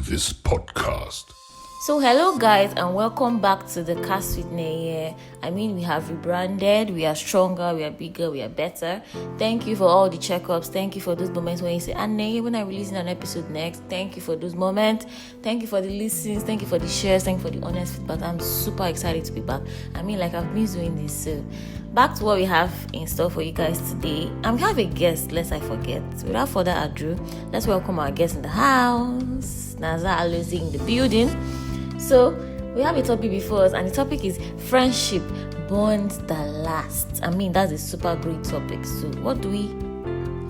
this podcast. So hello guys and welcome back to the Cast with Neye. We have rebranded, we are stronger, we are bigger, we are better. Thank you for all the checkups. Thank you for those moments when you say, Neye, when I'm releasing an episode next. Thank you for those moments. Thank you for the listens. Thank you for the shares. Thank you for the honest feedback. I'm super excited to be back. I've been doing this. So back to what we have in store for you guys today. And we have a guest, lest I forget. Without further ado, let's welcome our guest in the house. Naza Alozi in the building. So we have a topic before us, and the topic is friendship bonds that last. That's a super great topic. So what do we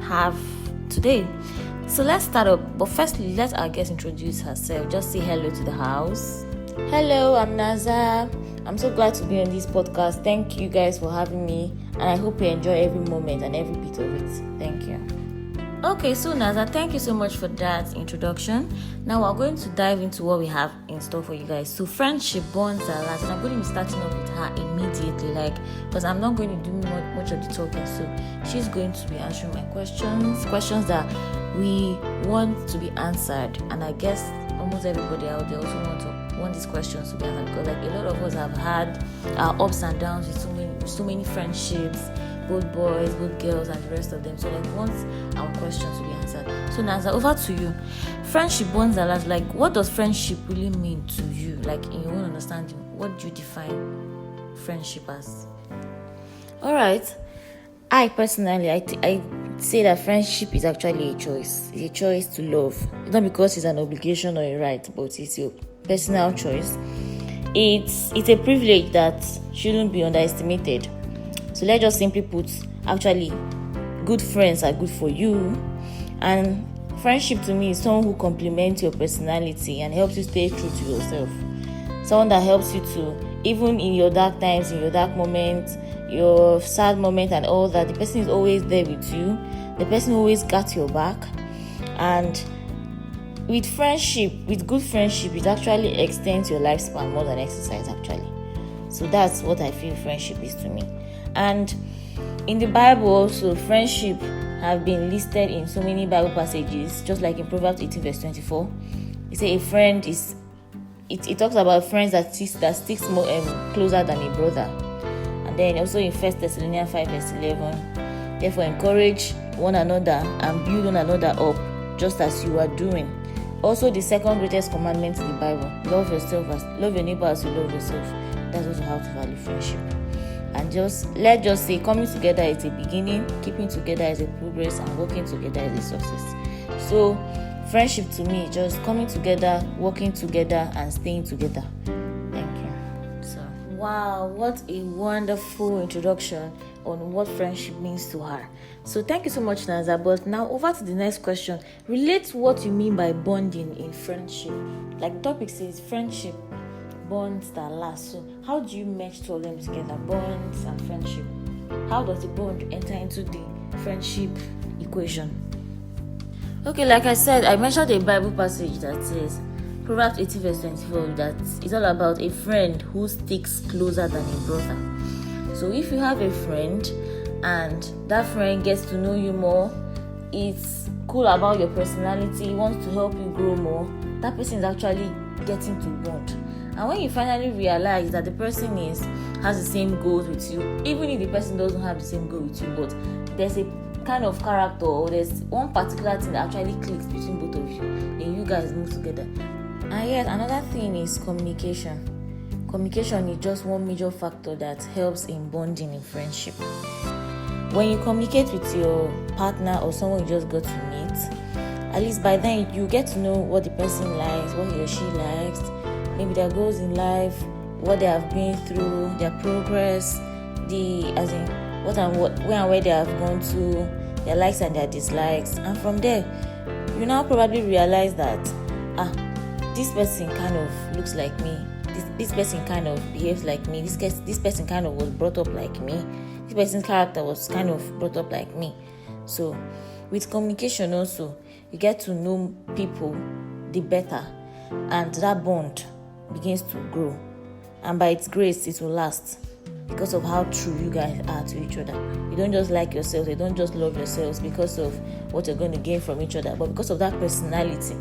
have today? So let's start up. But firstly, let our guest introduce herself. Just say hello to the house. Hello, I'm Naza. I'm so glad to be on this podcast. Thank you guys for having me, and I hope you enjoy every moment and every bit of it. Thank you. Okay, so Naza, thank you so much for that introduction. Now we're going to dive into what we have in store for you guys. So friendship bonds that last. And I'm going to be starting off with her immediately, because I'm not going to do much of the talking. So she's going to be answering my questions that we want to be answered. And I guess almost everybody out there also want these questions to be answered, because a lot of us have had our ups and downs with so many friendships, both boys, both girls, and the rest of them. So want our questions to be answered. So Naza, over to you. Friendship bonds that last. What does friendship really mean to you? In your own understanding, what do you define friendship as? All right. I personally, I say that friendship is actually a choice. It's a choice to love. It's not because it's an obligation or a right, but it's your personal choice. It's a privilege that shouldn't be underestimated. So let's just simply put, actually, good friends are good for you. And friendship to me is someone who complements your personality and helps you stay true to yourself. Someone that helps you to, even in your dark times, in your dark moments, your sad moment and all that, the person is always there with you. The person always got your back. And with friendship, with good friendship, it actually extends your lifespan more than exercise, actually. So that's what I feel friendship is to me. And in the Bible also, friendship have been listed in so many Bible passages, just like in Proverbs 18 verse 24. It says a friend is, it talks about friends that sticks more closer than a brother. And then also in 1 Thessalonians 5 verse 11, therefore encourage one another and build one another up, just as you are doing. Also the second greatest commandment in the Bible, love your neighbor as you love yourself. That's also how to value friendship. And let's just say coming together is a beginning, keeping together is a progress, and working together is a success. So friendship to me is just coming together, working together, and staying together. Thank you. So wow, what a wonderful introduction on what friendship means to her. So thank you so much, Naza. But now over to the next question. Relate what you mean by bonding in friendship. The topic says friendship bonds that last. So how do you match two of them together, bonds and friendship? How does the bond enter into the friendship equation? Okay, like I said, I mentioned a Bible passage that says Proverbs 18 verse 24, that it's all about a friend who sticks closer than a brother. So if you have a friend and that friend gets to know you more, it's cool about your personality, wants to help you grow more, that person is actually getting to bond. And when you finally realize that the person has the same goals with you, even if the person doesn't have the same goal with you, but there's a kind of character or there's one particular thing that actually clicks between both of you, then you guys move together. And yet another thing is communication. Communication is just one major factor that helps in bonding in friendship. When you communicate with your partner or someone you just got to meet, at least by then you get to know what the person likes, what he or she likes, maybe their goals in life, what they have been through, their progress, what and where they have gone to, their likes and their dislikes. And from there, you now probably realize that this person kind of looks like me. This person kind of behaves like me. This person kind of was brought up like me. This person's character was kind of brought up like me. So with communication also, you get to know people the better, and that bond begins to grow, and by its grace it will last because of how true you guys are to each other. You don't just like yourselves, you don't just love yourselves because of what you're going to gain from each other, but because of that personality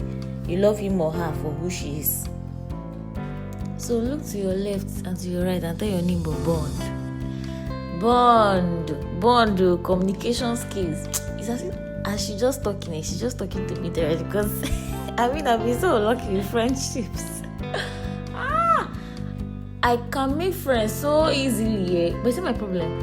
you love him or her for who she is. So look to your left and to your right and tell your neighbor bond, communication skills. It's as she just talking, she's just talking to me there because I've been so lucky with friendships. I can make friends so easily, but it's my problem.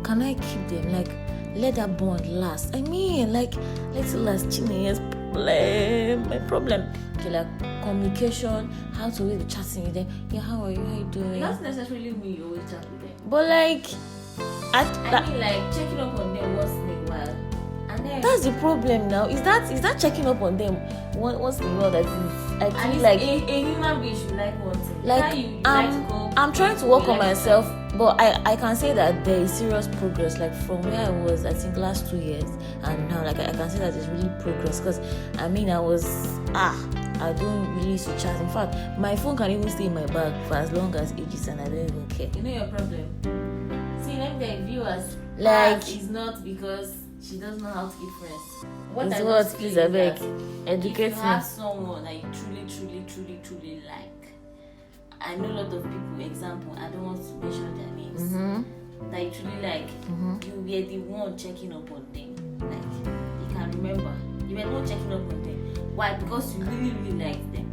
Can I keep them? Like, let that bond last. Let it last. Chinese problem. My problem. Okay, like communication, how to really be chatting with them. Yeah, how are you? How you doing? Not necessarily me you always chat with them. But like, like checking up on them once in a while. And then that's the problem now. Is that checking up on them once in a while that is actually like a human being should like one thing. Like I'm trying to work on myself, but I can say that there is serious progress. Like from where I was, I think last 2 years, and now like I can say that there's really progress. Because I don't really used to chat. In fact, my phone can even stay in my bag for as long as ages, and I don't even care. You know your problem. See, let me tell you, viewers, like it's not because she doesn't know how to keep friends. It's what? Please, I beg. Educate if you have someone that you truly like, I know a lot of people, example, I don't want to mention their names, that you truly like, you were the one checking up on them. Like, you can remember, you were the one checking up on them. Why? Because you really liked them.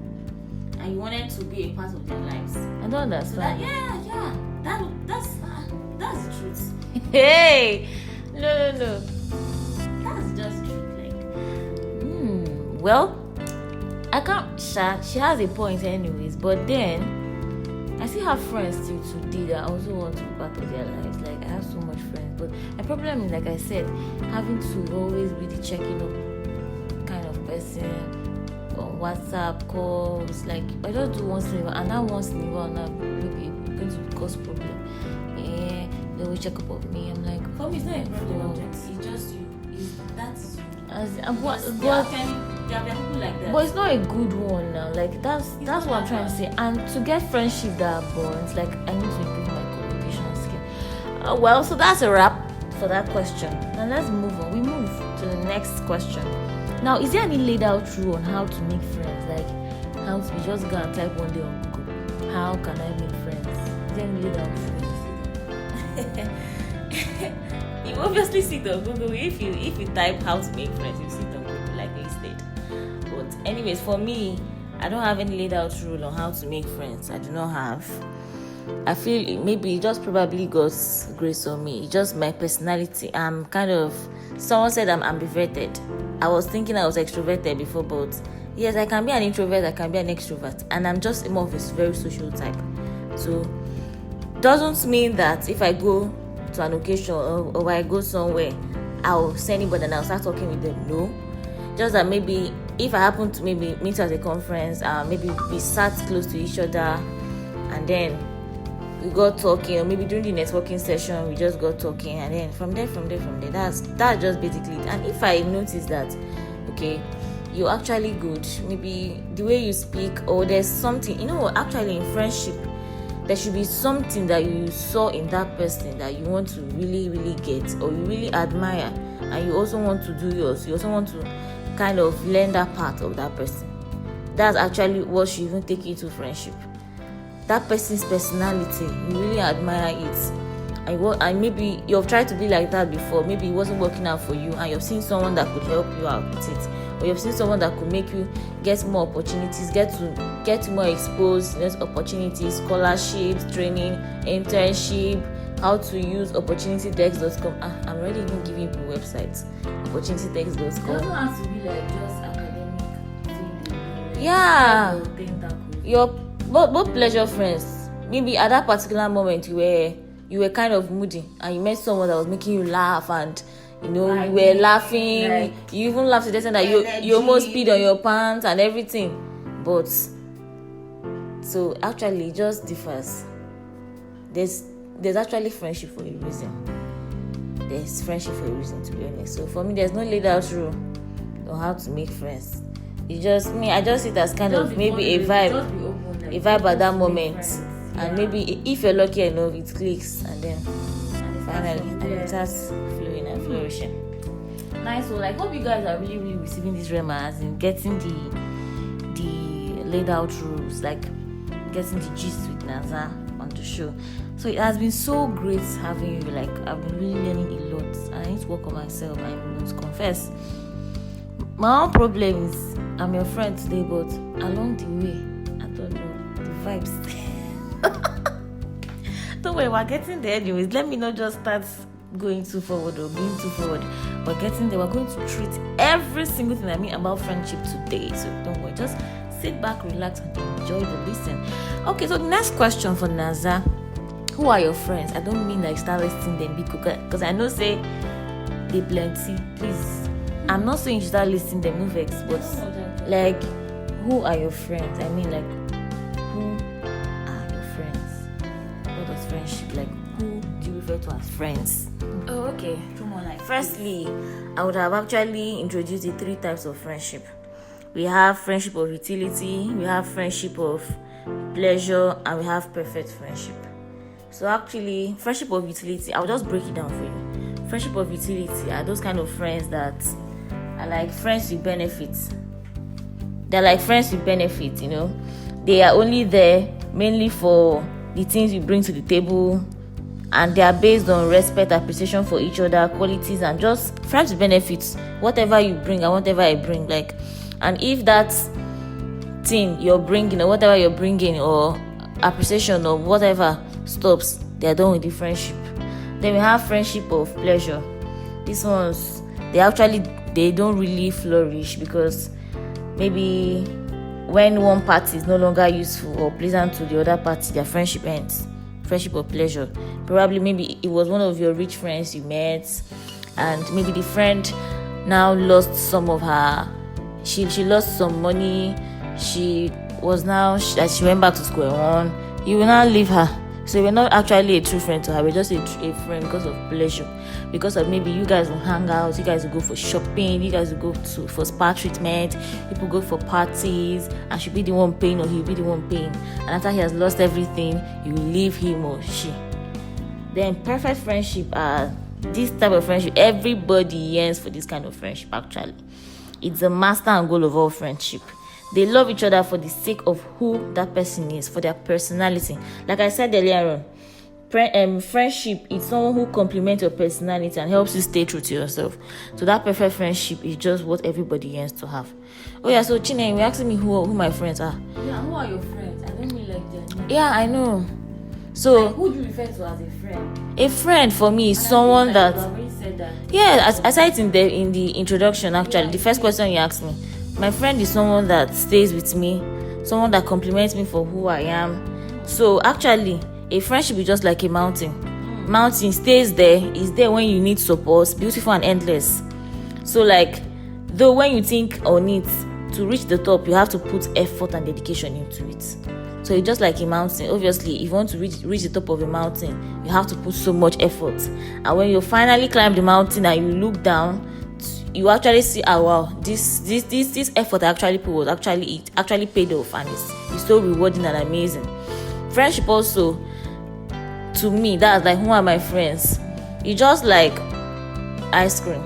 And you wanted to be a part of their lives. I don't understand. So that's the truth. Hey! No. That's just the truth. Like, well, I can't. She has a point, anyways. But then, I still have friends till today that I also want to be part of their lives. Like, I have so much friends. But my problem is, like I said, having to always be the checking up kind of person on WhatsApp calls. Like, I just do once in a while, and that once in a while now maybe going to cause problem. They will check up on me. I'm like, for me, it's not a problem. It's just you. That's you. There are people like that. But it's not a good one now. Like that's what I'm trying to say. And to get friendship that bonds, like I need to improve my communication skill. Well, so that's a wrap for that question. Now let's move on. We move to the next question. Now, is there any laid out rule on how to make friends? Like how to just go and type one day on Google, how can I make friends? Is there any laid out rule? You obviously see it on Google. If you type how to make friends, you see it on Google like they said. But anyways, for me, I don't have any laid out rule on how to make friends. I do not have. I feel maybe it just probably God's grace on me. It's just my personality. I'm kind of, someone said I'm ambiverted. I was thinking I was extroverted before, but yes, I can be an introvert, I can be an extrovert, and I'm just more of a very social type. So doesn't mean that if I go to an occasion or I go somewhere, I'll see anybody and I'll start talking with them. No, just that maybe if I happen to maybe meet at a conference, maybe we sat close to each other and then we got talking, or maybe during the networking session we just got talking, and then from there that's just basically it. And if I notice that okay, you're actually good, maybe the way you speak, or there's something, actually in friendship there should be something that you saw in that person that you want to really, really get, or you really admire, and you also want to do yours. You also want to kind of learn that part of that person. That's actually what should even take you to friendship. That person's personality, you really admire it. And maybe you've tried to be like that before. Maybe it wasn't working out for you, and you've seen someone that could help you out with it. Or you've seen someone that could make you get more opportunities, get more exposed, opportunities, scholarships, training, internship, how to use opportunitydex.com. I'm already even giving you websites. Opportunitydex.com. It doesn't have to be like just academic thing. Yeah. Your both pleasure friends. Maybe at that particular moment you were kind of moody and you met someone that was making you laugh, and you were laughing, like, you even laughed to the extent that you almost peed on your pants and everything. But so actually it just differs. There's actually friendship for a reason. There's friendship for a reason, to be honest. So for me, there's no laid out rule on how to make friends. It's just me. I just see it as kind of maybe a vibe at that moment. And maybe if you're lucky enough, it clicks, and then finally it starts flowing and flourishing. Nice. So like, hope you guys are really, really receiving this rema, as in getting the laid out rules, like getting the gist with Naza on the show. So it has been so great having you. Like, I've been really learning a lot. I need to work on myself. I must confess. My own problem is I'm your friend today, but along the way, I don't know, the vibes. Don't worry, we're getting there anyways. Let me not just start going too forward or being too forward. We're getting there. We're going to treat every single thing I mean about friendship today. So don't worry, just sit back, relax, and enjoy the listen. Okay, so the next question for Naza. Who are your friends? I don't mean like start listing them because I know say they plenty. Please, I'm not saying you start listing them, no vex, but like, who are your friends? I mean, like, who are your friends? What does friendship, like, who do you refer to as friends? Oh, okay. Firstly, I would have actually introduced the 3 types of friendship. We have friendship of utility, we have friendship of pleasure, and we have perfect friendship. So actually, friendship of utility, I'll just break it down for you. Friendship of utility are those kind of friends that are like friends with benefits. They're like friends with benefits, you know. They are only there mainly for the things you bring to the table, and they are based on respect, appreciation for each other, qualities, and just friends with benefits. Whatever you bring and whatever I bring, like, and if that thing you're bringing or whatever you're bringing or appreciation or whatever stops, they're done with the friendship. Then we have friendship of pleasure. These ones, they don't really flourish because maybe when one party is no longer useful or pleasant to the other party, their friendship ends. Friendship of pleasure, probably maybe it was one of your rich friends you met, and maybe the friend now lost some of her, she lost some money, she went back to square one. You will not leave her. So we're not actually a true friend to her. We're just a friend because of pleasure. Because of maybe you guys will hang out, you guys will go for shopping, you guys will go for spa treatment, people go for parties, and she'll be the one paying or he'll be the one paying. And after he has lost everything, you leave him or she. Then perfect friendship are this type of friendship. Everybody yearns for this kind of friendship actually. It's the master and goal of all friendship. They love each other for the sake of who that person is, for their personality. Like I said earlier on, friendship is someone who complements your personality and helps you stay true to yourself. So that perfect friendship is just what everybody yearns to have. Oh yeah, so Chine, you're asking me who my friends are. Yeah, who are your friends? I don't mean like that. Yeah, I know. So like, who do you refer to as a friend? A friend for me is someone that. Yeah, as I said in the introduction, actually, the first question you asked me. My friend is someone that stays with me, someone that compliments me for who I am. So actually, a friendship is just like a mountain. Mountain stays there, is there when you need support, beautiful and endless. So like, though when you think on it, to reach the top, you have to put effort and dedication into it. So it's just like a mountain. Obviously, if you want to reach the top of a mountain, you have to put so much effort. And when you finally climb the mountain and you look down, you actually see, oh wow, this effort I actually put was actually paid off, and it's so rewarding and amazing. Friendship also, to me, that's like, who are my friends? It's just like ice cream.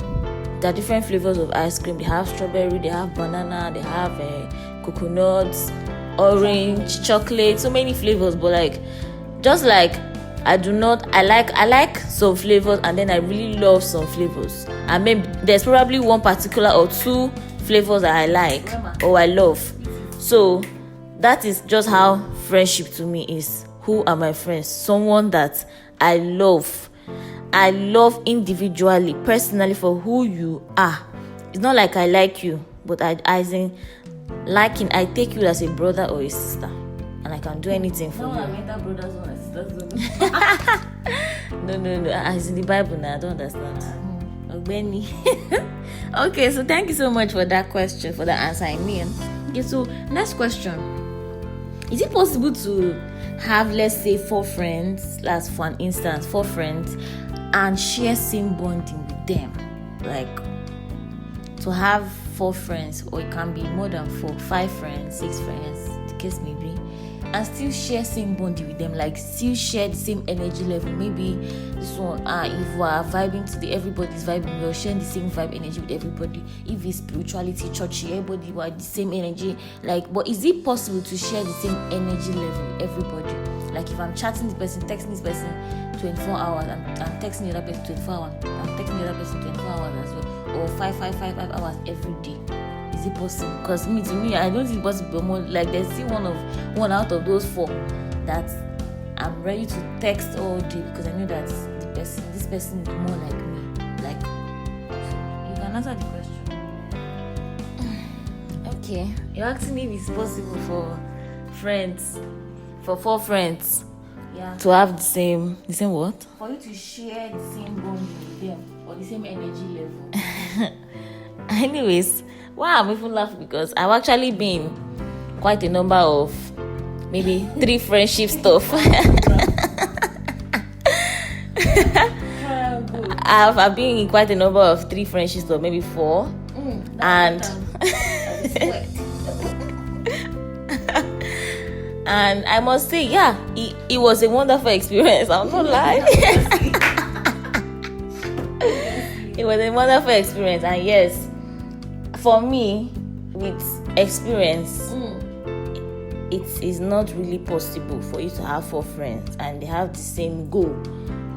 There are different flavors of ice cream. They have strawberry, they have banana, they have coconuts, orange, chocolate, so many flavors. But like, just like I like some flavors, and then I really love some flavors. And maybe there's probably one particular or 2 flavors that I like or I love. So that is just how friendship to me is. Who are my friends? Someone that I love individually, personally, for who you are. It's not like I like you, but I take you as a brother or a sister, and I can do anything for you. I mean that brothers or sisters. No. As in the Bible now, I don't understand. Benny. Okay, so thank you so much for that question, for that answer. I mean, okay, so next question: is it possible to have, let's say, 4 friends? That's for an instance, 4 friends, and share same bonding with them, like to have 4 friends, or it can be more than 4, 5 friends, 6 friends, the case may be. and still share same bond with them, like still share the same energy level. Maybe this one, if we are vibing today, everybody's vibing, we're sharing the same vibe energy with everybody. If it's spirituality, churchy, everybody were the same energy. Like, but is it possible to share the same energy level with everybody? Like, if I'm chatting this person, texting this person 24 hours, I'm texting the other person 24 hours, I'm texting the other person 24 hours as well, or 5 hours every day. Is it possible? Because to me, I don't think it's possible. But more like there's still one out of those 4 that I'm ready to text all day, because I know that this person is more like me. Like, you can answer the question. Okay, you're asking me if it's possible for friends, for 4 friends, to have the same what? For you to share the same bond with them, or the same energy level. Anyways, why I'm even laughing, because I've actually been quite a number of maybe 3 friendship stuff. I've been in quite a number of 3 friendship stuff, maybe 4, and and I must say, it was a wonderful experience. I'll not lie. It was a wonderful experience, and yes, for me, with experience, it is not really possible for you to have 4 friends and they have the same goal.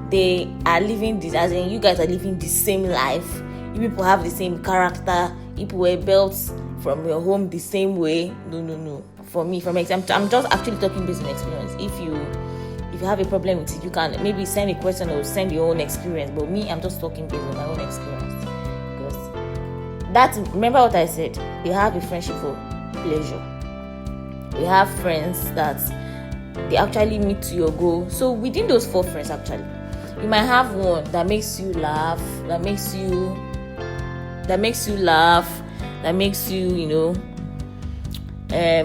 They are living this, as in you guys are living the same life. You people have the same character. You people were built from your home the same way. No. For me, from example, I'm just actually talking based on experience. If you have a problem with it, you can maybe send a question or send your own experience. But me, I'm just talking based on my own experience. Remember what I said, you have a friendship for pleasure. You have friends that they actually meet to your goal. So within those 4 friends, actually, you might have one that makes you laugh, that makes you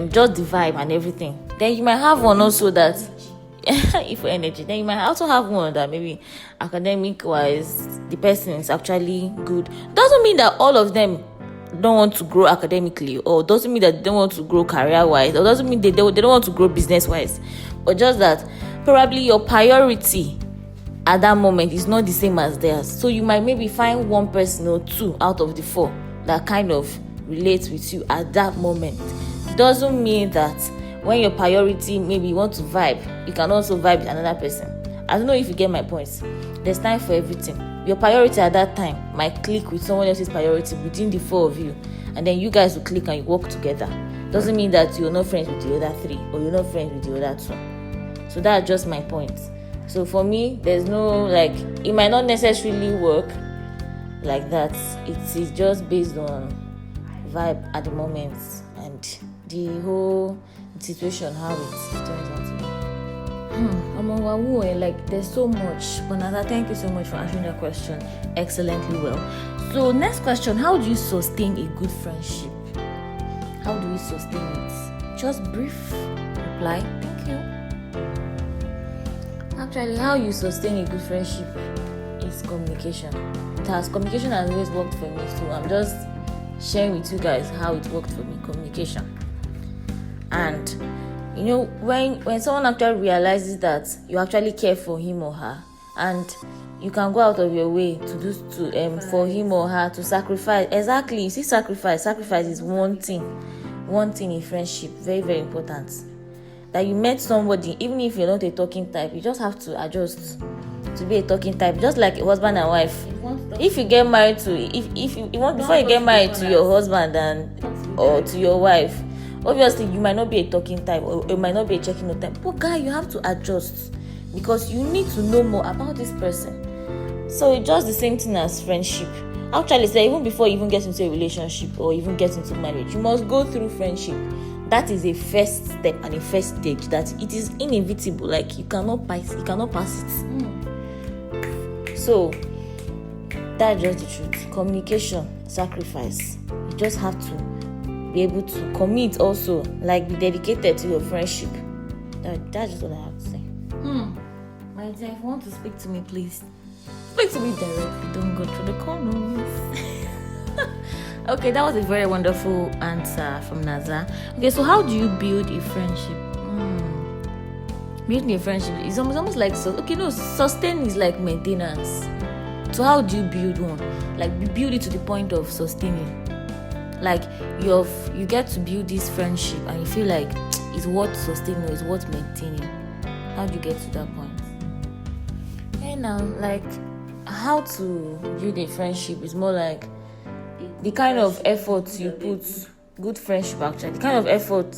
just the vibe and everything. Then you might have one also that if for energy. Then you might also have one that maybe academic wise the person is actually good. Doesn't mean that all of them don't want to grow academically, or doesn't mean that they don't want to grow career wise, or doesn't mean they don't want to grow business wise, but just that probably your priority at that moment is not the same as theirs. So you might maybe find 1 person or 2 out of the 4 that kind of relates with you at that moment. Doesn't mean that when your priority, maybe you want to vibe, you can also vibe with another person. I don't know if you get my point. There's time for everything. Your priority at that time might click with someone else's priority within the 4 of you, and then you guys will click and you work together. Doesn't mean that you're not friends with the other 3, or you're not friends with the other 2. So that's just my point. So for me, there's no, it might not necessarily work like that. It is just based on vibe at the moment and the whole situation, how it turns out to be. There's so much. But Naza, thank you so much for answering that question excellently well. So next question, how do you sustain a good friendship? How do we sustain it? Just brief reply. Thank you. Actually, how you sustain a good friendship is communication. Communication has always worked for me, so I'm just sharing with you guys how it worked for me. Communication. And when someone actually realizes that you actually care for him or her, and you can go out of your way to do for him or her to sacrifice. Exactly, you see, sacrifice is one thing in friendship, very, very important. That you met somebody, even if you're not a talking type, you just have to adjust to be a talking type, just like a husband and wife. If you get married to, if you want, before you get married to your husband or to your wife, obviously you might not be a talking type, or you might not be a checking out type. But guy, you have to adjust, because you need to know more about this person. So it's just the same thing as friendship. Actually, say even before you even get into a relationship or even get into marriage, you must go through friendship. That is a first step and a first stage that it is inevitable. Like you cannot pass it. So that's just the truth. Communication, sacrifice. You just have to be able to commit also, like be dedicated to your friendship. That's just what I have to say. My dear, if you want to speak to me, please speak to me directly. Don't go through the corners. Okay, that was a very wonderful answer from Naza. Okay, so how do you build a friendship? building a friendship is almost like sustain is like maintenance. So how do you build one? Like you build it to the point of sustaining. Like you get to build this friendship and you feel like it's worth sustaining or it's worth maintaining. How do you get to that point? And now, like, how to build a friendship is more like the kind of effort you put. Good friendship, actually, the kind of effort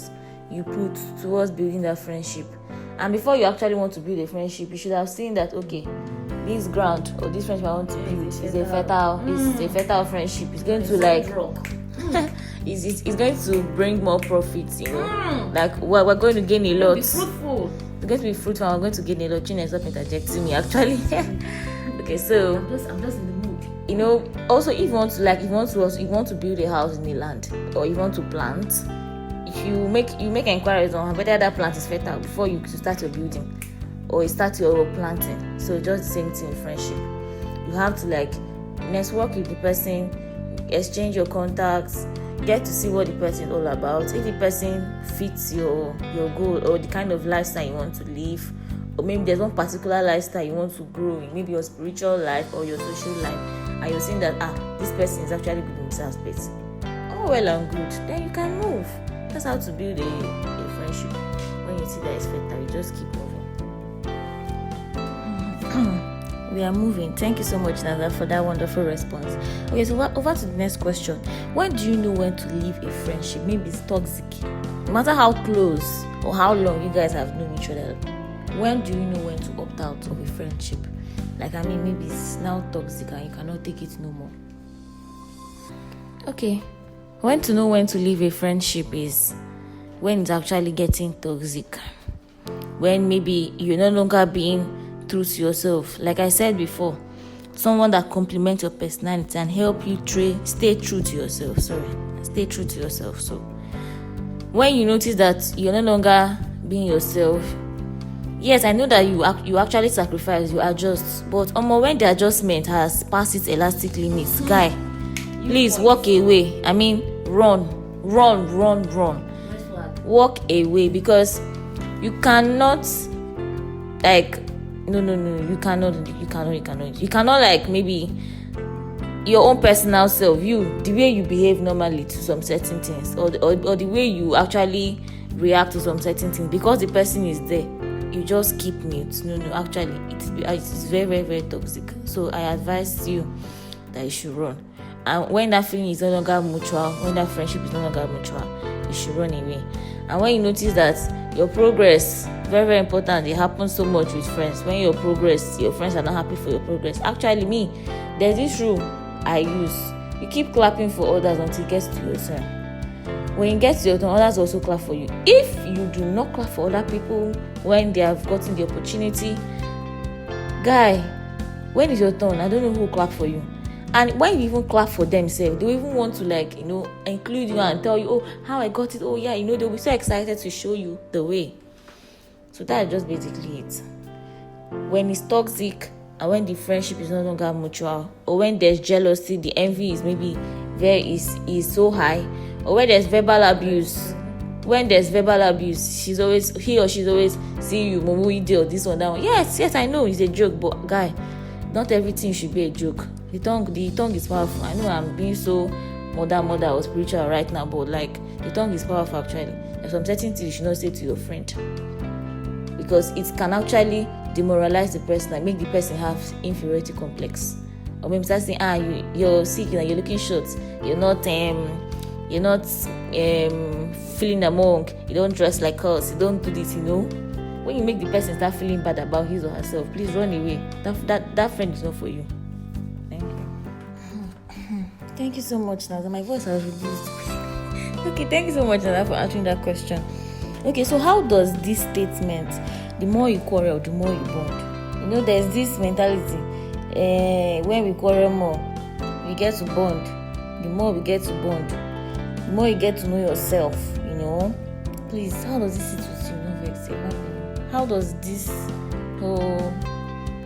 you put towards building that friendship. And before you actually want to build a friendship, you should have seen that, okay, this ground or this friendship I want to build is a fertile friendship. It's going to like it's going to bring more profits, like we're going to gain a lot. Be fruitful. It's going to be fruitful and we're going to gain a lot. Chin, stop interjecting me, actually. Okay, so I'm just in the mood. Also, if you want to build a house in the land, or you want to plant, if you make inquiries on whether that plant is fertile before you start your building or you start your planting. So just the same thing in friendship. You have to like network with the person, exchange your contacts, get to see what the person is all about. If the person fits your goal or the kind of lifestyle you want to live, or maybe there's one particular lifestyle you want to grow in, maybe your spiritual life or your social life, and you're seeing that this person is actually good in this aspect, all well and good, then you can move. That's how to build a friendship. When you see that it's fertile, you just keep moving. We are moving. Thank you so much, Nada, for that wonderful response. Okay, so over to the next question. When do you know when to leave a friendship? Maybe it's toxic. No matter how close or how long you guys have known each other, when do you know when to opt out of a friendship? Like, maybe it's now toxic and you cannot take it no more. Okay. When to know when to leave a friendship is when it's actually getting toxic. When maybe you're no longer being true to yourself. Like I said before, someone that complements your personality and help you stay true to yourself. Stay true to yourself. So when you notice that you're no longer being yourself, yes, I know that you actually sacrifice, you adjust, but when the adjustment has passed its elastic limits, guy, please walk away. Run. Walk away, because you cannot you cannot like maybe your own personal self, the way you behave normally to some certain things, or the way you actually react to some certain things, because the person is there, you just keep mute. Actually it's very, very, very toxic. So I advise you that you should run. And when that feeling is no longer mutual, when that friendship is no longer mutual, you should run away. And when you notice that your progress, very, very important, it happens so much with friends. When your friends are not happy for your progress. Actually, there's this rule I use. You keep clapping for others until it gets to your turn. When it gets to your turn, others also clap for you. If you do not clap for other people when they have gotten the opportunity, guy, when is your turn? I don't know who will clap for you. And when you even clap for themselves, they will even want to include you and tell you, oh, how I got it. Oh yeah, they'll be so excited to show you the way. So that's just basically it. When it's toxic and when the friendship is no longer mutual, or when there's jealousy, the envy is maybe is so high, or when there's verbal abuse. When there's verbal abuse, he or she's always see you, Momo, you do this one, that one. Yes, I know it's a joke, but guy, not everything should be a joke. The tongue is powerful. I know I'm being so mother or spiritual right now, but the tongue is powerful actually. There's some certain things you should not say to your friend, because it can actually demoralize the person and make the person have inferiority complex. Or maybe start saying, you're sick, you're looking short, you're not feeling among, you don't dress like us, you don't do this, When you make the person start feeling bad about his or herself, please run away. That friend is not for you. Thank you. Thank you so much, Nada. My voice has reduced. Okay, thank you so much, Nada, for answering that question. Okay, so how does this statement, the more you quarrel, the more you bond? There's this mentality. When we quarrel more, we get to bond. The more we get to bond, the more you get to know yourself. Please, how does this sit with you? No vex. How does this whole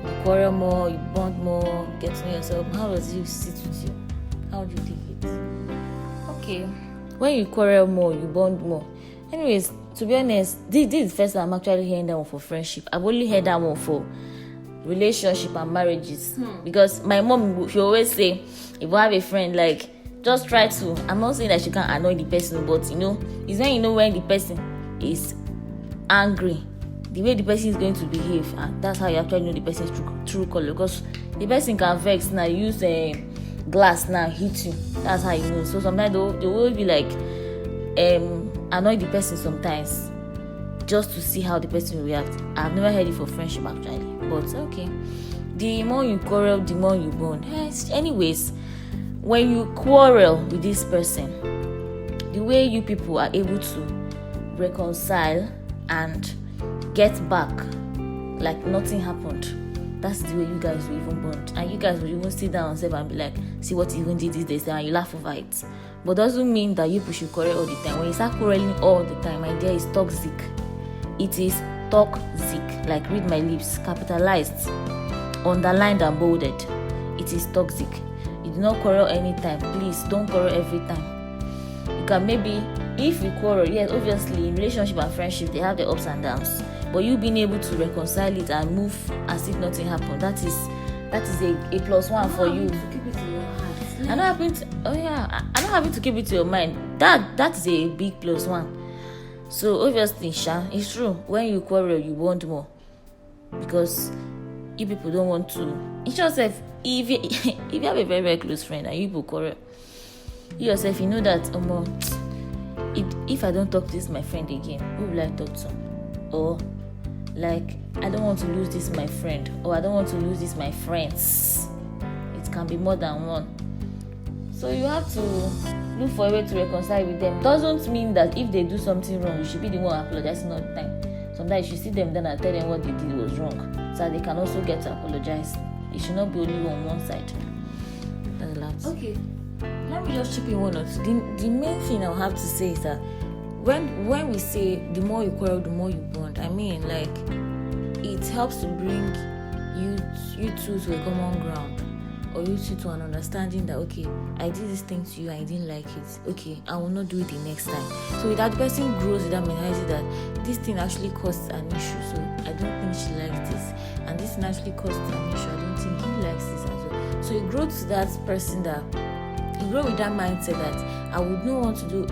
you quarrel more, you bond more, get to know yourself, how does it sit with you? How do you take it? Okay, when you quarrel more, you bond more. Anyways, to be honest, this is the first time I'm actually hearing that one for friendship. I've only heard that one for relationship and marriages. Because my mom, she always say, if you have a friend, like, just try to, I'm not saying that she can't annoy the person, but it's when when the person is angry, the way the person is going to behave, and that's how you actually know the person's true color. Because the person can vex now, use a glass now, hit you. That's how you know. So sometimes they will be like, annoy the person sometimes, just to see how the person will react. I've never heard it for friendship actually, but okay. The more you quarrel, the more you bond. Yes. Anyways, when you quarrel with this person, the way you people are able to reconcile and get back like nothing happened, that's the way you guys will even bond. And you guys will even sit down and be like, see what he even did this day, and you laugh over it. But doesn't mean that you should quarrel all the time. When you start quarreling all the time, my dear, it's toxic. It is toxic. Like, read my lips, capitalized, underlined and bolded. It is toxic. You do not quarrel anytime. Please don't quarrel every time. You can maybe, if you quarrel, yes, obviously in relationship and friendship they have their ups and downs, but you being able to reconcile it and move as if nothing happened, that is a plus one for you. To keep it in your heart. I'm not having to keep it to your mind. That is a big plus one. So obviously, it's true. When you quarrel, you want more, because you people don't want to. It's yourself. If you have a very, very close friend and you people quarrel, you yourself, you know that if I don't talk to this my friend again, who will I talk to? Or like, I don't want to lose this my friend, or I don't want to lose this my friends. It can be more than one. So you have to look for a way to reconcile with them. Doesn't mean that if they do something wrong, you should be the one apologizing all the time. Sometimes you should sit them down and tell them what they did was wrong, so that they can also get to apologize. It should not be only on one side. That's a lot. Okay, let me just chip in one or two. The main thing I'll have to say is that when we say the more you quarrel, the more you bond, I mean, like, it helps to bring you two to a common ground, or you two to an understanding that, okay, I did this thing to you, I didn't like it. Okay, I will not do it the next time. So with that, the person grows with that mentality that this thing actually caused an issue, so I don't think she likes this, and this thing actually caused an issue, I don't think he likes this as well. So you grow to that person, that you grow with that mindset that I would not want to do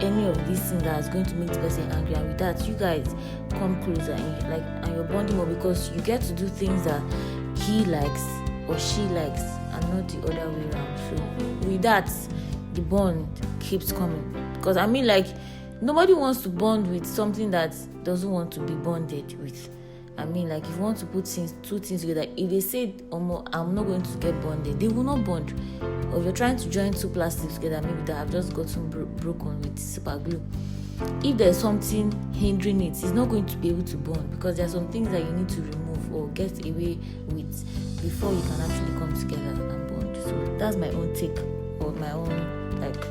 any of these things that is going to make the person angry, and with that you guys come closer and you're bonding more, because you get to do things that he likes or she likes and not the other way around. So with that, the bond keeps coming, because I mean, like, nobody wants to bond with something that doesn't want to be bonded with. I mean, like, if you want to put two things together, if they say, I'm not going to get bonded, they will not bond. Or if you're trying to join two plastics together, maybe that have just gotten broken with super glue, if there's something hindering it, it's not going to be able to bond, because there are some things that you need to remove or get away with before you can actually come together and bond. So that's my own take, or my own, like,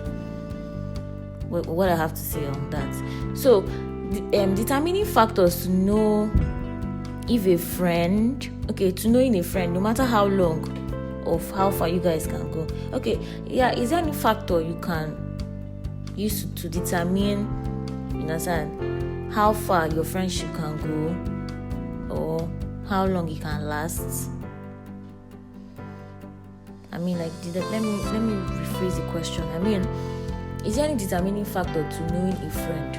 what I have to say on that. So determining factors to know if a friend, to knowing a friend, no matter how long of how far you guys can go. Okay, yeah, is there any factor you can use to determine, you understand, how far your friendship can go, or how long it can last? I mean, like, let me rephrase the question. I mean, is there any determining factor to knowing a friend?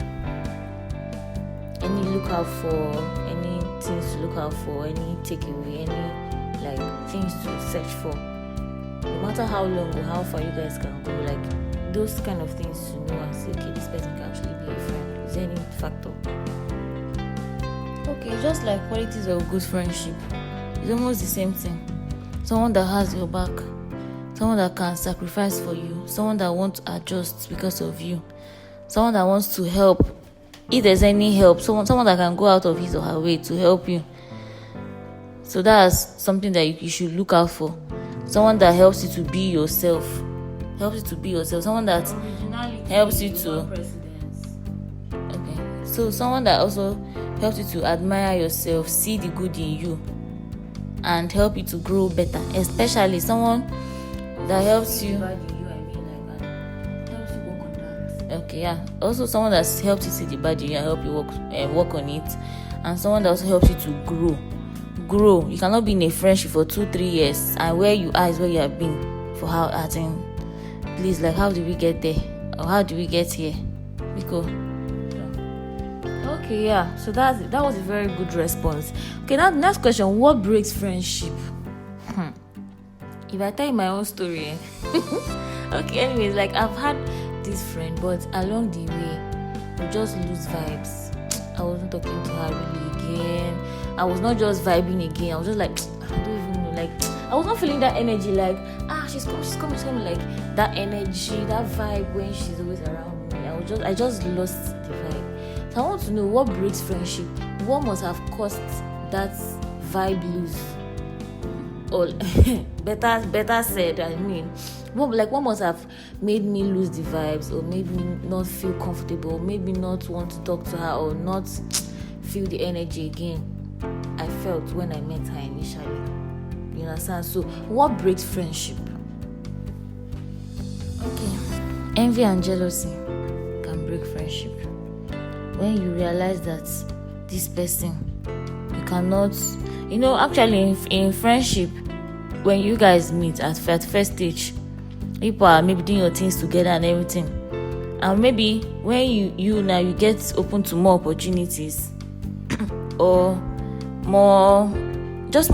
Any lookout for, any things to look out for, any takeaway, any like things to search for, no matter how long or how far you guys can go, like those kind of things to know and say, okay, this person can actually be a friend. Is there any factor? Okay, just like qualities of good friendship, it's almost the same thing. Someone that has your back, someone that can sacrifice for you, someone that wants to adjust because of you, someone that wants to help if there's any help, someone that can go out of his or her way to help you. So that's something that you should look out for. Someone that helps you to be yourself. Someone that helps you to. Okay. So someone that also helps you to admire yourself, see the good in you, and help you to grow better. Especially someone that helps you. Helps you work on that. Okay, yeah. Also, someone that's helped you see the bad and help you work on it, and someone that also helps you to grow. You cannot be in a friendship for 2-3 years, and where you are is where you have been for how attain. Please, like, how did we get there, or how did we get here? Because okay, yeah. So that was a very good response. Okay, now the next question: what breaks friendship? If I tell you my own story, okay. Anyways, like, I've had this friend, but along the way, we just lose vibes. I wasn't talking to her really again. I was not just vibing again. I was just like, I don't even know. Like, I was not feeling that energy. Like, she's coming. Like that energy, that vibe when she's always around me. I just lost the vibe. So I want to know what breaks friendship. What must have caused that vibe lose? Or better said, I mean, what must have made me lose the vibes, or made me not feel comfortable, or made me not want to talk to her, or not feel the energy again I felt when I met her initially. You understand? So what breaks friendship? Okay, envy and jealousy can break friendship. When you realize that this person, you cannot, actually in friendship, when you guys meet at first stage, people are maybe doing your things together and everything, and maybe when you get open to more opportunities or more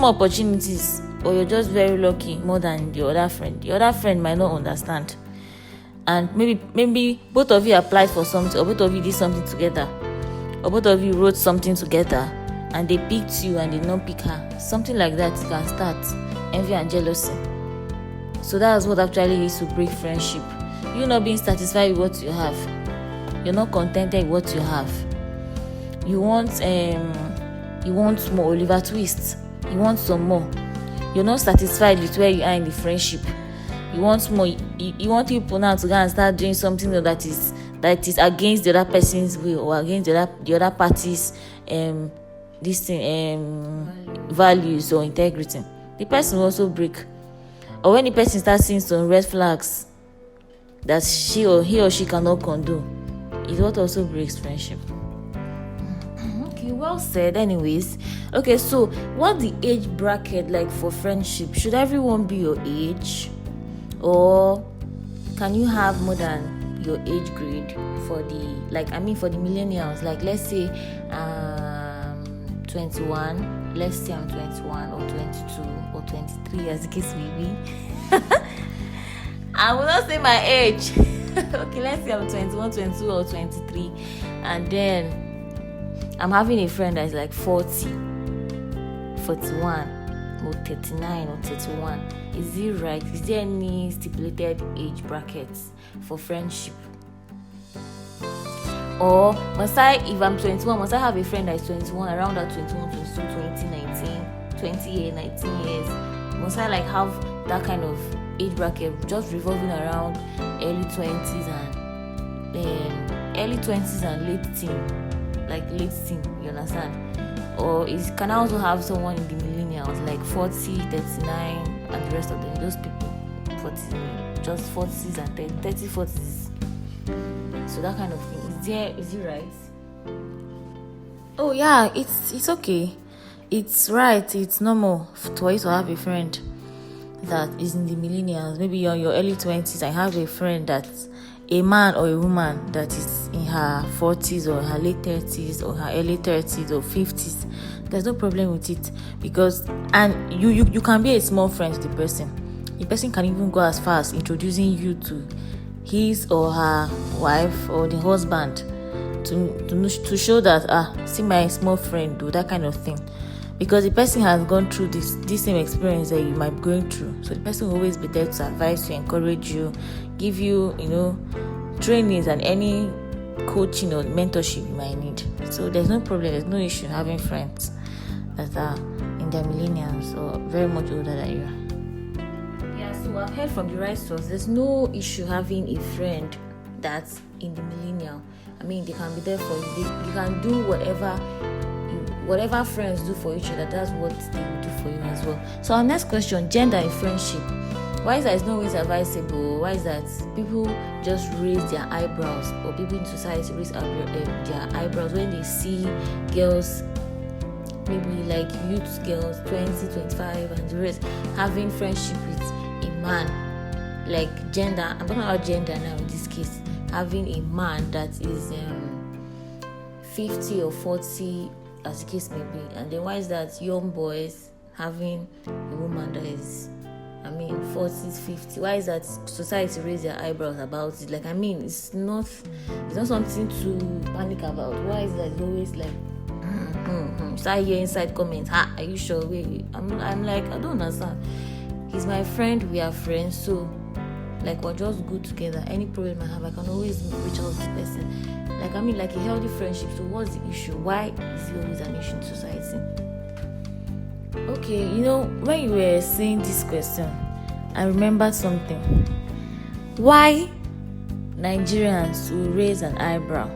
opportunities, or you're just very lucky more than the other friend might not understand, and maybe both of you applied for something, or both of you did something together, or both of you wrote something together, and they picked you and they don't pick her. Something like that can start envy and jealousy. So that's what actually used to break friendship. You not being satisfied with what you have. You're not contented with what you have. You want more Oliver Twist. You want some more. You're not satisfied with where you are in the friendship. You want more. You want people now to go and start doing something that is against the other person's will, or against the other party's values or integrity. The person will also break. Or when the person starts seeing some red flags that he or she cannot condone, is what also breaks friendship. Okay, well said. Anyways, okay, so what the age bracket like for friendship? Should everyone be your age, or can you have more than your age grade for the millennials? Like, let's say 21. Let's say I'm 21 or 22 or 23, as the case may be. I will not say my age. Okay, let's say I'm 21, 22 or 23, and then I'm having a friend that's like 40, 41 or 39 or 31. Is it right? Is there any stipulated age brackets for friendship? Or if I'm 21, must I have a friend that is 21, around that 21, 22, 20, 19, 20, 19 years? Must I have that kind of age bracket just revolving around early 20s and late teen, you understand? Or can I also have someone in the millennials, like 40, 39, and the rest of them, those people, 40, just 40s and 30, 40s. So that kind of thing. Is it right? Oh yeah, it's okay. It's right. It's normal for you to have a friend that is in the millennials. Maybe you're in your early 20s. I have a friend that's a man or a woman that is in her 40s or her late 30s or her early 30s or 50s. There's no problem with it, because you can be a small friend to the person. The person can even go as far as introducing you to his or her wife or the husband to show that see my small friend, do that kind of thing, because the person has gone through this same experience that you might be going through. So the person will always be there to advise you, encourage you, give you trainings and any coaching or mentorship you might need. So there's no problem, there's no issue having friends that are in their millennials or very much older than you. So I've heard from the right source, there's no issue having a friend that's in the millennial. I mean, they can be there for you. You can do whatever friends do for each other. That's what they will do for you as well. So our next question: gender in friendship. Why is that it's not always advisable? Why is that people just raise their eyebrows, or people in society raise their eyebrows when they see girls, maybe like youth girls, 20, 25, and the rest, having friendship with a man, like gender, I'm talking about gender now in this case, having a man that is 50 or 40, as the case may be, and then why is that young boys having a woman that is 40s, 50? Why is that society raise their eyebrows about it? Like, it's not something to panic about. Why is that it's always like start hearing inside comments, are you sure? Wait. I'm like, I don't understand. He's my friend, we are friends, so like we're just good together. Any problem I have, I can always reach out to the person. Like a healthy friendship. So what's the issue? Why is it always an issue in society? Okay, when you were saying this question, I remembered something. Why Nigerians will raise an eyebrow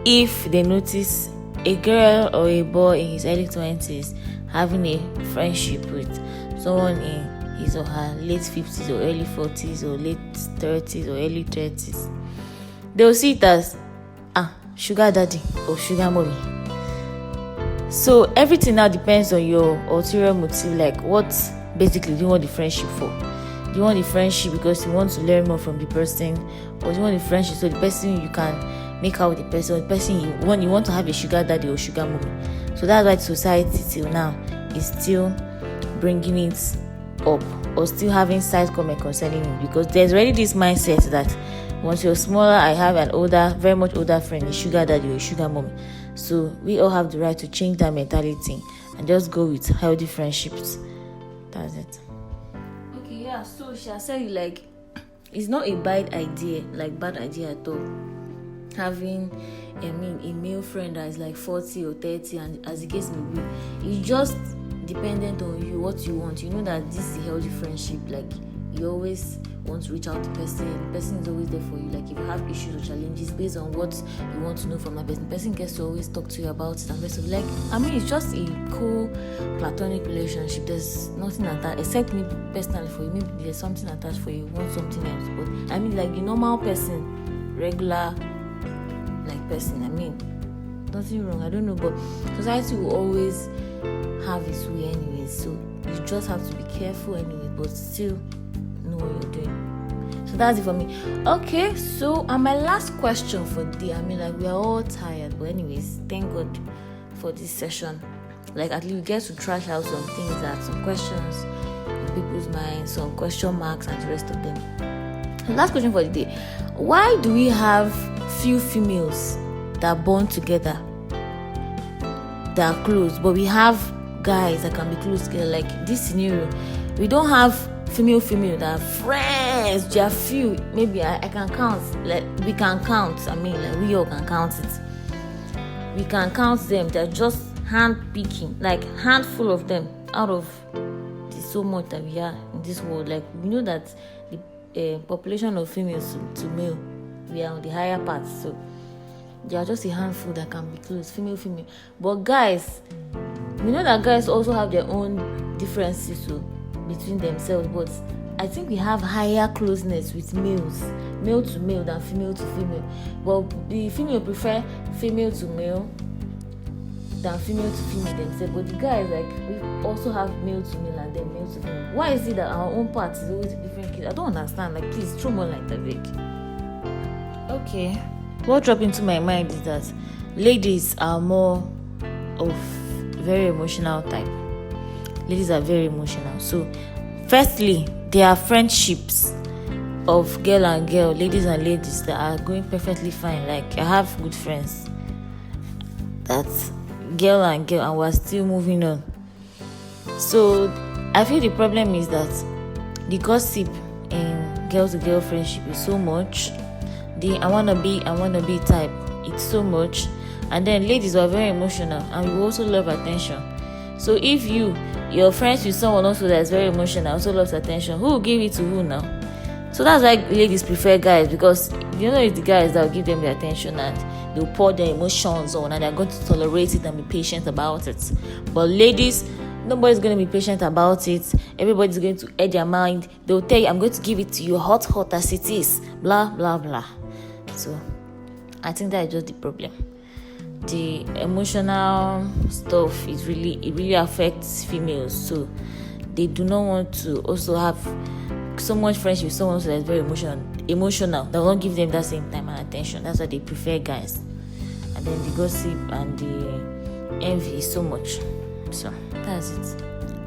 if they notice a girl or a boy in his early 20s having a friendship with someone in his or her late 50s or early 40s or late 30s or early 30s. They'll see it as sugar daddy or sugar mommy. So everything now depends on your ulterior motive. Like, what basically do you want the friendship for? Do you want the friendship because you want to learn more from the person, or do you want the friendship so the person you can make out with the person, or the person you want to have a sugar daddy or sugar mommy? So that's why society till now is still bringing it up, or still having side comment concerning it, because there's already this mindset that once you're smaller, I have an older, very much older friend, a sugar daddy or a sugar mommy. So we all have the right to change that mentality and just go with healthy friendships. That's it. Okay, yeah. So she has said like it's not a bad idea at all. Having a male friend that is like 40 or 30, and as the case may be, it's just dependent on you, what you want. You know that this is a healthy friendship. Like, you always want to reach out to the person is always there for you. Like, if you have issues or challenges based on what you want to know from that person, the person gets to always talk to you about it. And rest of it's just a cool platonic relationship. There's nothing attached, except me personally. For you, maybe there's something attached for you, want something else. But like the normal person, regular person, nothing wrong. I don't know, but society will always have its way anyway. So you just have to be careful anyway, but still know what you're doing. So that's it for me. Okay, so my last question for the day. We are all tired, but anyways, thank God for this session. Like, at least we get to trash out some things, that some questions in people's minds, some question marks, and the rest of them. The last question for the day: why do we have few females that bond together, that are close, but we have guys that can be close together? Like this scenario, we don't have female that are friends. There are few. Maybe I can count. Like, we can count. We all can count it. We can count them. They're just hand picking, like handful of them out of the so much that we are in this world. Like, we know that the population of females to male, we are on the higher part. So there are just a handful that can be close, female. But guys, we know that guys also have their own differences between themselves. But I think we have higher closeness with males, male to male, than female to female. But the female prefer female to male than female to female themselves. But the guys, like, we also have male to male and then male to female. Why is it that our own part is always a different case? I don't understand. Like, please throw more light that big. Okay, what dropped into my mind is that ladies are more of very emotional type. Ladies are very emotional. So firstly, there are friendships of girl and girl, ladies and ladies, that are going perfectly fine. Like, I have good friends that's girl and girl, and we're still moving on. So I feel the problem is that the gossip in girl to girl friendship is so much. The I wanna be type, it's so much. And then ladies are very emotional, and we also love attention. So if you're friends with someone also that's very emotional, also loves attention, who will give it to who now? So that's why ladies prefer guys, because it's the guys that will give them the attention and they'll pour their emotions on, and they're going to tolerate it and be patient about it. But ladies Nobody's going to be patient about it. Everybody's going to edge their mind. They'll tell you, I'm going to give it to you hot as it is. Blah, blah, blah. So, I think that is just the problem. The emotional stuff it really affects females. So, they do not want to also have so much friendship with someone that's very emotional. They will not give them that same time and attention. That's why they prefer guys. And then the gossip and the envy is so much. So that's it.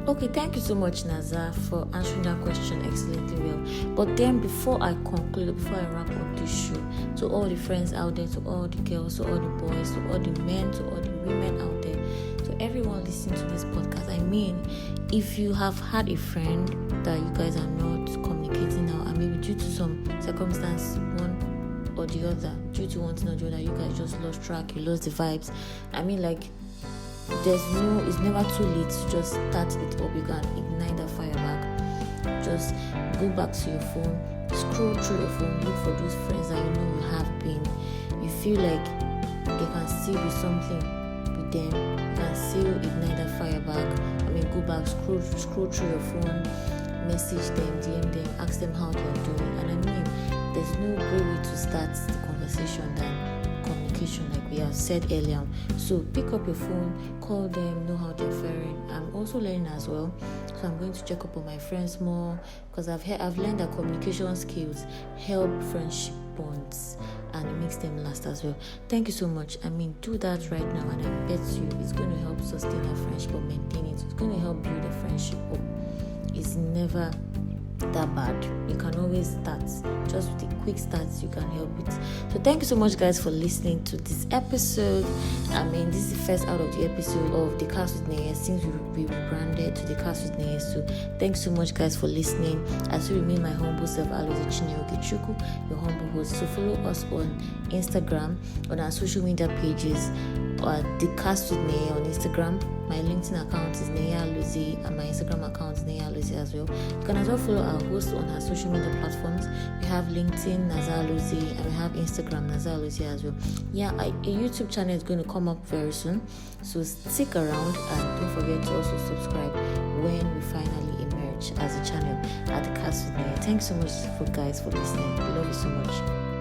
Okay, thank you so much, Naza, for answering that question excellently well. But then before I conclude, before I wrap up this show, to all the friends out there, to all the girls, to all the boys, to all the men, to all the women out there, to everyone listening to this podcast, I mean, if you have had a friend that you guys are not communicating now, and maybe due to some circumstance, one or the other, due to one thing or the other, you guys just lost track, you lost the vibes. I mean, like, it's never too late to just start it up. You can ignite that fire back. Just go back to your phone, scroll through your phone, look for those friends that you know you have been. You feel like they can still do something with them. You can still ignite that fire back. I mean, go back, scroll through your phone, message them, DM them, ask them how they're doing. And I mean, there's no great way to start the conversation than communication, like we have said earlier. So pick up your phone, call them, know how they're faring. I'm also learning as well, so I'm going to check up on my friends more, because I've learned that communication skills help friendship bonds and it makes them last as well. Thank you so much. I mean, do that right now, and I bet you it's going to help sustain a friendship or maintain it. It's going to help build a friendship up. It's never that bad. You can always start. Just with the quick starts, you can help it. So thank you so much, guys, for listening to this episode. I mean, this is the first out of the episode of the Cast with Neye since we rebranded to the Cast with Neye. So thanks so much, guys, for listening. As you remain my humble self, Alozie Chineoke, your humble host. So follow us on Instagram, on our social media pages, the Cast with Neye on Instagram. My LinkedIn account is Neye Alozie, and my Instagram account is Neye Alozie as well. You can as well follow our host on our social media platforms. We have LinkedIn, Naza Alozie, and we have Instagram, Naza Alozie as well. Yeah, a YouTube channel is going to come up very soon, so stick around and don't forget to also subscribe when we finally emerge as a channel at the Cast with Neye. Thanks so much, guys, for listening. I love you so much.